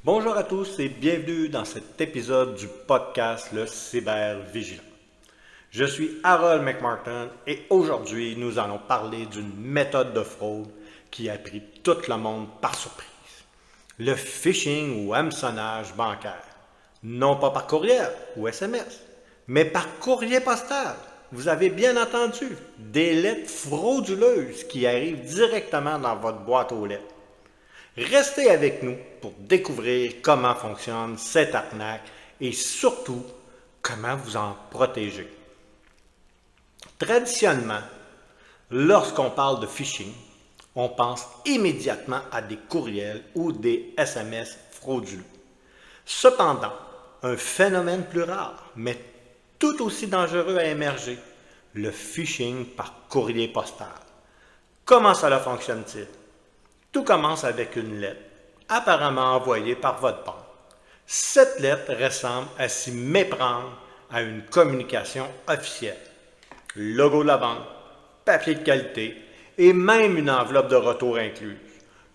Bonjour à tous et bienvenue dans cet épisode du podcast Le Cybervigilant. Je suis Harold McMartin et aujourd'hui nous allons parler d'une méthode de fraude qui a pris tout le monde par surprise. Le phishing ou hameçonnage bancaire. Non pas par courriel ou SMS, mais par courrier postal. Vous avez bien entendu, des lettres frauduleuses qui arrivent directement dans votre boîte aux lettres. Restez avec nous pour découvrir comment fonctionne cette arnaque et surtout comment vous en protéger. Traditionnellement, lorsqu'on parle de phishing, on pense immédiatement à des courriels ou des SMS frauduleux. Cependant, un phénomène plus rare, mais tout aussi dangereux a émergé, le phishing par courrier postal. Comment cela fonctionne-t-il? Tout commence avec une lettre, apparemment envoyée par votre banque. Cette lettre ressemble à s'y méprendre à une communication officielle. Logo de la banque, papier de qualité et même une enveloppe de retour incluse.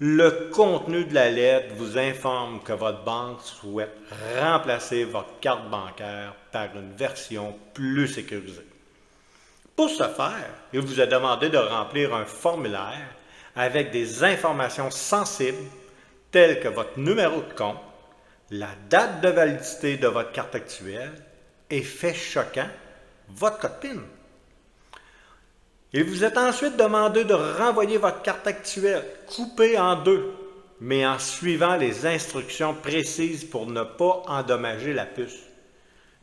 Le contenu de la lettre vous informe que votre banque souhaite remplacer votre carte bancaire par une version plus sécurisée. Pour ce faire, il vous est demandé de remplir un formulaire avec des informations sensibles telles que votre numéro de compte, la date de validité de votre carte actuelle et, fait choquant, votre code PIN. Il vous est ensuite demandé de renvoyer votre carte actuelle coupée en deux, mais en suivant les instructions précises pour ne pas endommager la puce,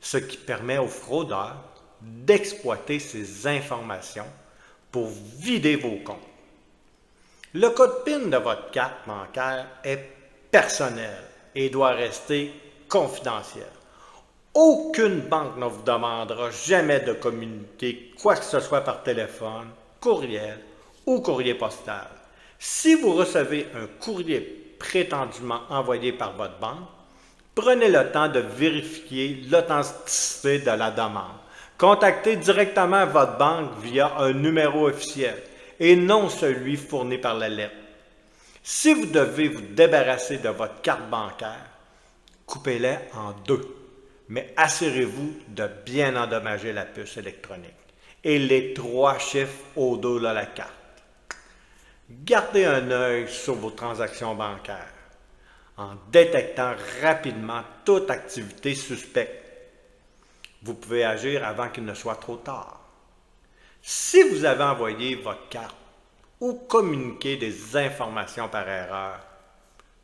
ce qui permet aux fraudeurs d'exploiter ces informations pour vider vos comptes. Le code PIN de votre carte bancaire est personnel et doit rester confidentiel. Aucune banque ne vous demandera jamais de communiquer quoi que ce soit par téléphone, courriel ou courrier postal. Si vous recevez un courrier prétendument envoyé par votre banque, prenez le temps de vérifier l'authenticité de la demande. Contactez directement votre banque via un numéro officiel et non celui fourni par la lettre. Si vous devez vous débarrasser de votre carte bancaire, coupez-la en deux, mais assurez-vous de bien endommager la puce électronique et les 3 chiffres au dos de la carte. Gardez un œil sur vos transactions bancaires en détectant rapidement toute activité suspecte. Vous pouvez agir avant qu'il ne soit trop tard. Si vous avez envoyé votre carte ou communiqué des informations par erreur,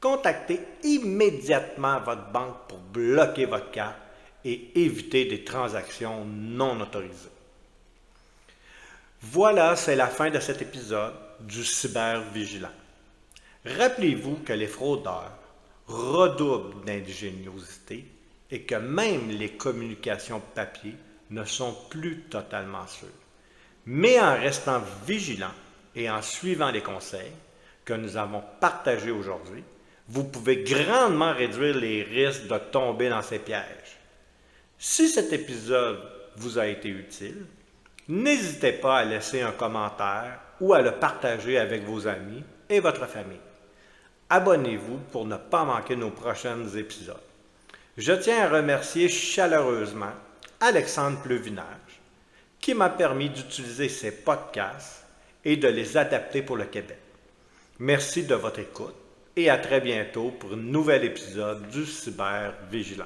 contactez immédiatement votre banque pour bloquer votre carte et éviter des transactions non autorisées. Voilà, c'est la fin de cet épisode du Cybervigilant. Rappelez-vous que les fraudeurs redoublent d'ingéniosité et que même les communications papier ne sont plus totalement sûres. Mais en restant vigilant et en suivant les conseils que nous avons partagés aujourd'hui, vous pouvez grandement réduire les risques de tomber dans ces pièges. Si cet épisode vous a été utile, n'hésitez pas à laisser un commentaire ou à le partager avec vos amis et votre famille. Abonnez-vous pour ne pas manquer nos prochains épisodes. Je tiens à remercier chaleureusement Alexandre Pleuvinage qui m'a permis d'utiliser ces podcasts et de les adapter pour le Québec. Merci de votre écoute et à très bientôt pour un nouvel épisode du Cybervigilant.